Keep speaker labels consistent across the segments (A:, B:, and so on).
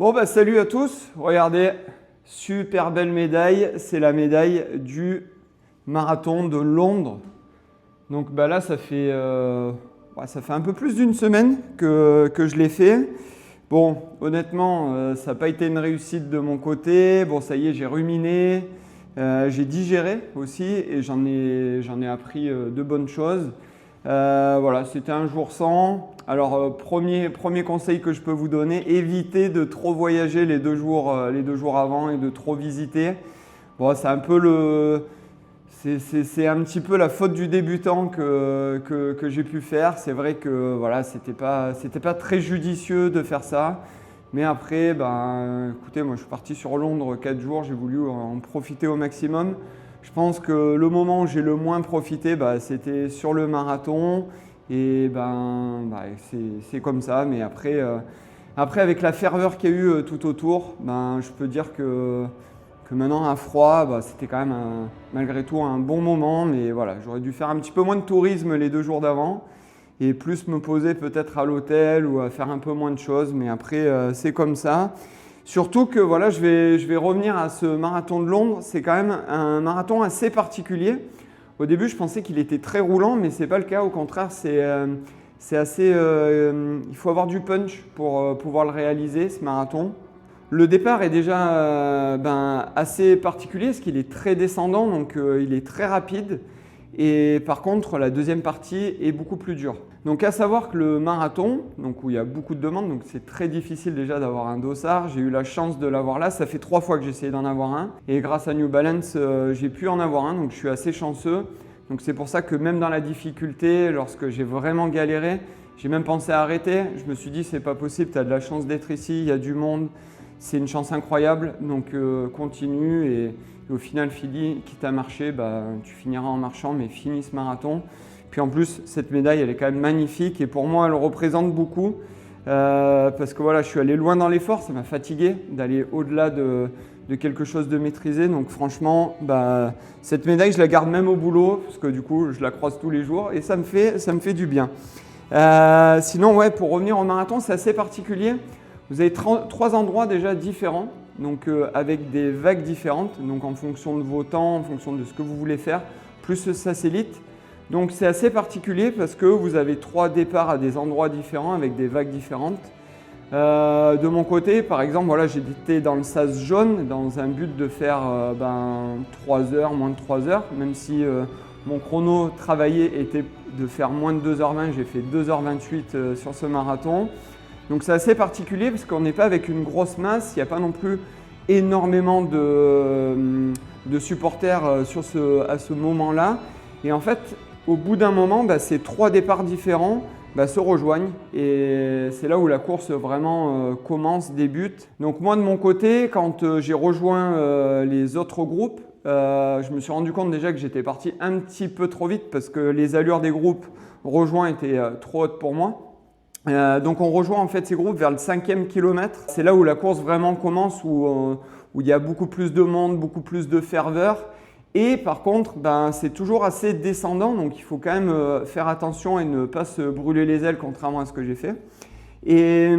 A: Bon bah salut à tous, regardez, super belle médaille, c'est la médaille du marathon de Londres. Donc bah là ça fait un peu plus d'une semaine que je l'ai fait. Bon honnêtement ça n'a pas été une réussite de mon côté, bon ça y est j'ai ruminé, j'ai digéré aussi et j'en ai appris de bonnes choses. Voilà, c'était un jour sans. Alors, premier conseil que je peux vous donner, évitez de trop voyager les deux jours avant et de trop visiter. Bon, c'est un petit peu la faute du débutant que j'ai pu faire. C'est vrai que voilà, c'était pas très judicieux de faire ça. Mais après, écoutez, moi je suis parti sur Londres 4 jours, j'ai voulu en profiter au maximum. Je pense que le moment où j'ai le moins profité, c'était sur le marathon. Et c'est comme ça. Mais après, avec la ferveur qu'il y a eu tout autour, je peux dire que maintenant à froid, c'était quand même malgré tout un bon moment. Mais voilà, j'aurais dû faire un petit peu moins de tourisme les 2 jours d'avant et plus me poser peut-être à l'hôtel ou à faire un peu moins de choses. Mais après, c'est comme ça. Surtout que voilà, je vais revenir à ce marathon de Londres. C'est quand même un marathon assez particulier. Au début, je pensais qu'il était très roulant, mais ce n'est pas le cas. Au contraire, c'est assez. Il faut avoir du punch pour pouvoir le réaliser, ce marathon. Le départ est déjà assez particulier parce qu'il est très descendant, donc il est très rapide. Et par contre, la deuxième partie est beaucoup plus dure. Donc à savoir que le marathon, donc où il y a beaucoup de demandes, donc c'est très difficile déjà d'avoir un dossard. J'ai eu la chance de l'avoir là, ça fait 3 fois que j'ai essayé d'en avoir un. Et grâce à New Balance, j'ai pu en avoir un, donc je suis assez chanceux. Donc c'est pour ça que même dans la difficulté, lorsque j'ai vraiment galéré, j'ai même pensé à arrêter. Je me suis dit c'est pas possible, tu as de la chance d'être ici, il y a du monde, c'est une chance incroyable, donc continue et au final, quitte à marcher, tu finiras en marchant, mais finis ce marathon. Puis en plus, cette médaille, elle est quand même magnifique et pour moi, elle représente beaucoup parce que voilà, je suis allé loin dans l'effort, ça m'a fatigué d'aller au-delà de quelque chose de maîtrisé. Donc franchement, cette médaille, je la garde même au boulot parce que du coup, je la croise tous les jours et ça me fait du bien. Sinon, ouais, pour revenir au marathon, c'est assez particulier. Vous avez 3 endroits déjà différents. Donc avec des vagues différentes, donc en fonction de vos temps, en fonction de ce que vous voulez faire, plus ce satellite. Donc c'est assez particulier parce que vous avez 3 départs à des endroits différents avec des vagues différentes. De mon côté, par exemple, voilà, j'étais dans le sas jaune dans un but de faire 3 heures, moins de 3 heures, même si mon chrono travaillé était de faire moins de 2h20, j'ai fait 2h28 sur ce marathon. Donc c'est assez particulier parce qu'on n'est pas avec une grosse masse, il n'y a pas non plus énormément de supporters à ce moment-là. Et en fait, au bout d'un moment, ces 3 départs différents se rejoignent et c'est là où la course vraiment commence, débute. Donc moi de mon côté, quand j'ai rejoint les autres groupes, je me suis rendu compte déjà que j'étais parti un petit peu trop vite parce que les allures des groupes rejoints étaient trop hautes pour moi. Donc on rejoint en fait ces groupes vers le 5e kilomètre. C'est là où la course vraiment commence, où il y a beaucoup plus de monde, beaucoup plus de ferveur. Et par contre, c'est toujours assez descendant, donc il faut quand même faire attention et ne pas se brûler les ailes, contrairement à ce que j'ai fait. Et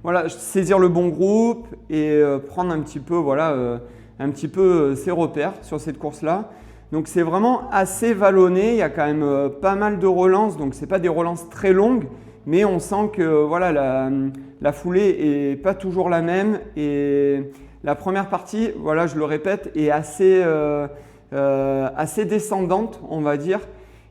A: voilà, saisir le bon groupe et prendre un petit peu ses repères sur cette course-là. Donc c'est vraiment assez vallonné, il y a quand même pas mal de relances, donc ce n'est pas des relances très longues. Mais on sent que voilà, la foulée n'est pas toujours la même et la première partie, voilà, je le répète, est assez descendante, on va dire.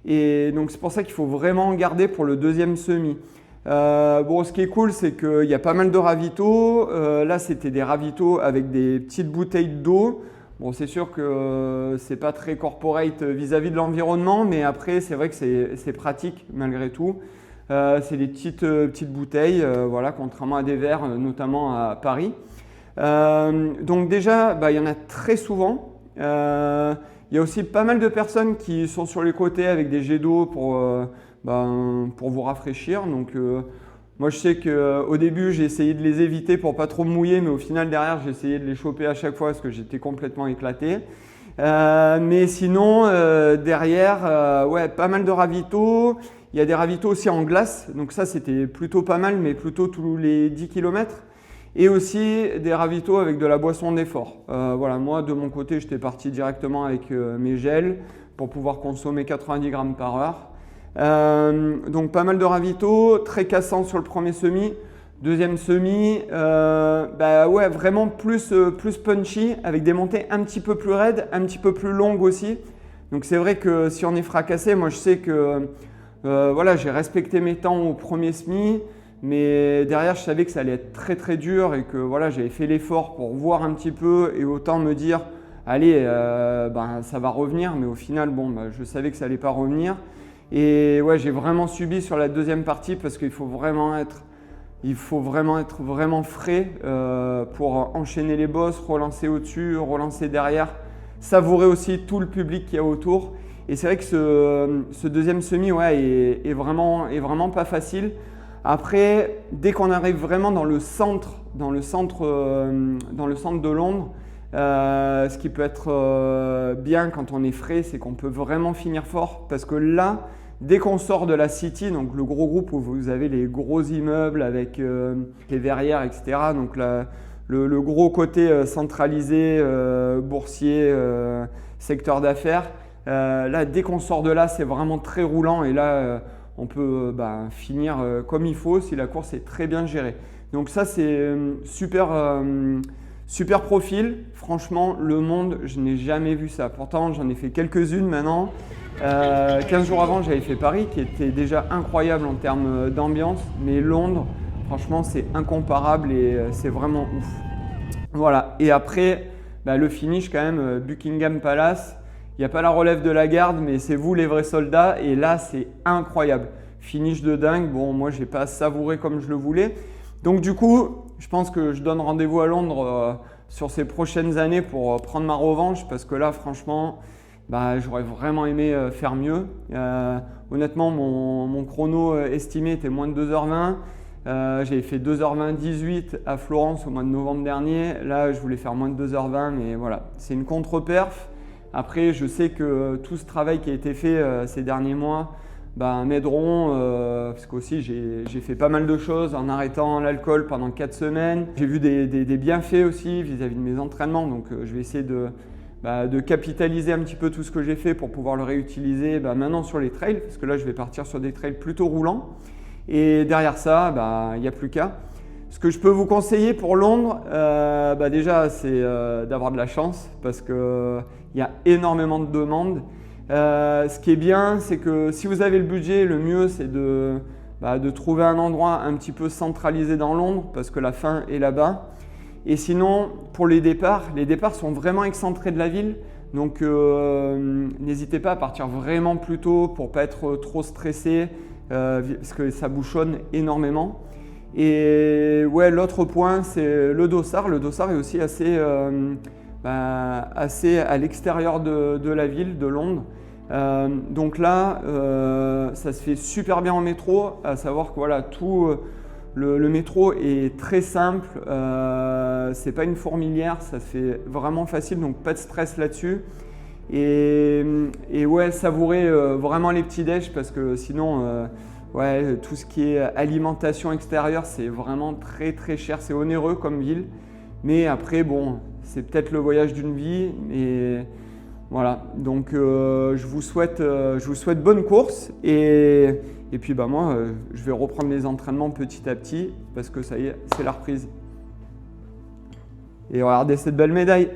A: Et donc c'est pour ça qu'il faut vraiment garder pour le deuxième semi. Ce qui est cool, c'est qu'il y a pas mal de ravitaux. Là, c'était des ravitaux avec des petites bouteilles d'eau. Bon, c'est sûr que c'est pas très corporate vis-à-vis de l'environnement, mais après, c'est vrai que c'est pratique malgré tout. C'est des petites bouteilles, voilà, contrairement à des verres, notamment à Paris. Donc déjà, il y en a très souvent. Il y a aussi pas mal de personnes qui sont sur les côtés avec des jets d'eau pour vous rafraîchir. Donc moi je sais qu'au début j'ai essayé de les éviter pour pas trop me mouiller, mais au final derrière j'ai essayé de les choper à chaque fois parce que j'étais complètement éclaté. Mais sinon derrière, ouais, pas mal de ravitaux. Il y a des ravitaux aussi en glace, donc ça c'était plutôt pas mal, mais plutôt tous les 10 km. et aussi des ravitaux avec de la boisson d'effort. Voilà, moi de mon côté, j'étais parti directement avec mes gels pour pouvoir consommer 90 grammes par heure. Donc pas mal de ravitaux, très cassant sur le premier semi. Deuxième semi, ouais, vraiment plus punchy, avec des montées un petit peu plus raides, un petit peu plus longues aussi. Donc c'est vrai que si on est fracassé, moi je sais que voilà, j'ai respecté mes temps au premier semi, mais derrière je savais que ça allait être très très dur et que voilà, j'avais fait l'effort pour voir un petit peu et autant me dire allez, ça va revenir, mais au final bon, je savais que ça allait pas revenir. Et ouais, j'ai vraiment subi sur la deuxième partie parce qu'il faut vraiment être vraiment frais pour enchaîner les bosses, relancer au-dessus, relancer derrière, savourer aussi tout le public qu'il y a autour. Et c'est vrai que ce deuxième semi ouais, est vraiment pas facile. Après, dès qu'on arrive vraiment dans le centre de Londres, ce qui peut être bien quand on est frais, c'est qu'on peut vraiment finir fort parce que là, dès qu'on sort de la City, donc le gros groupe où vous avez les gros immeubles avec les verrières, etc., donc le gros côté centralisé, boursier, secteur d'affaires, là, dès qu'on sort de là, c'est vraiment très roulant et là, on peut finir comme il faut si la course est très bien gérée. Donc ça, c'est super profil. Franchement, le monde, je n'ai jamais vu ça. Pourtant, j'en ai fait quelques-unes maintenant. 15 jours avant, j'avais fait Paris, qui était déjà incroyable en termes d'ambiance. Mais Londres, franchement, c'est incomparable et c'est vraiment ouf. Voilà. Et après, le finish quand même, Buckingham Palace. Il n'y a pas la relève de la garde, mais c'est vous les vrais soldats. Et là, c'est incroyable. Finish de dingue. Bon, moi, je n'ai pas savouré comme je le voulais. Donc du coup, je pense que je donne rendez-vous à Londres sur ces prochaines années pour prendre ma revanche. Parce que là, franchement, j'aurais vraiment aimé faire mieux. Honnêtement, mon chrono estimé était moins de 2h20. J'avais fait 2h20-18 à Florence au mois de novembre dernier. Là, je voulais faire moins de 2h20, mais voilà, c'est une contre-perf. Après, je sais que tout ce travail qui a été fait ces derniers mois m'aideront parce qu'aussi j'ai fait pas mal de choses en arrêtant l'alcool pendant 4 semaines. J'ai vu des bienfaits aussi vis-à-vis de mes entraînements, donc je vais essayer de capitaliser un petit peu tout ce que j'ai fait pour pouvoir le réutiliser maintenant sur les trails, parce que là je vais partir sur des trails plutôt roulants. Et derrière ça, il n'y a plus qu'à. Ce que je peux vous conseiller pour Londres, déjà c'est d'avoir de la chance parce qu'il y a énormément de demandes. Ce qui est bien, c'est que si vous avez le budget, le mieux c'est de trouver un endroit un petit peu centralisé dans Londres parce que la fin est là-bas. Et sinon, pour les départs sont vraiment excentrés de la ville. Donc n'hésitez pas à partir vraiment plus tôt pour ne pas être trop stressé parce que ça bouchonne énormément. Et ouais, l'autre point, c'est le dossard. Le dossard est aussi assez à l'extérieur de la ville, de Londres. Donc là, ça se fait super bien en métro, à savoir que voilà, tout le métro est très simple, c'est pas une fourmilière, ça se fait vraiment facile, donc pas de stress là-dessus. Et ouais, savourez vraiment les petits déj parce que sinon, ouais, tout ce qui est alimentation extérieure, c'est vraiment très très cher, c'est onéreux comme ville. Mais après, bon, c'est peut-être le voyage d'une vie. Et voilà, donc je vous souhaite bonne course. Et puis moi, je vais reprendre les entraînements petit à petit parce que ça y est, c'est la reprise. Et regardez cette belle médaille.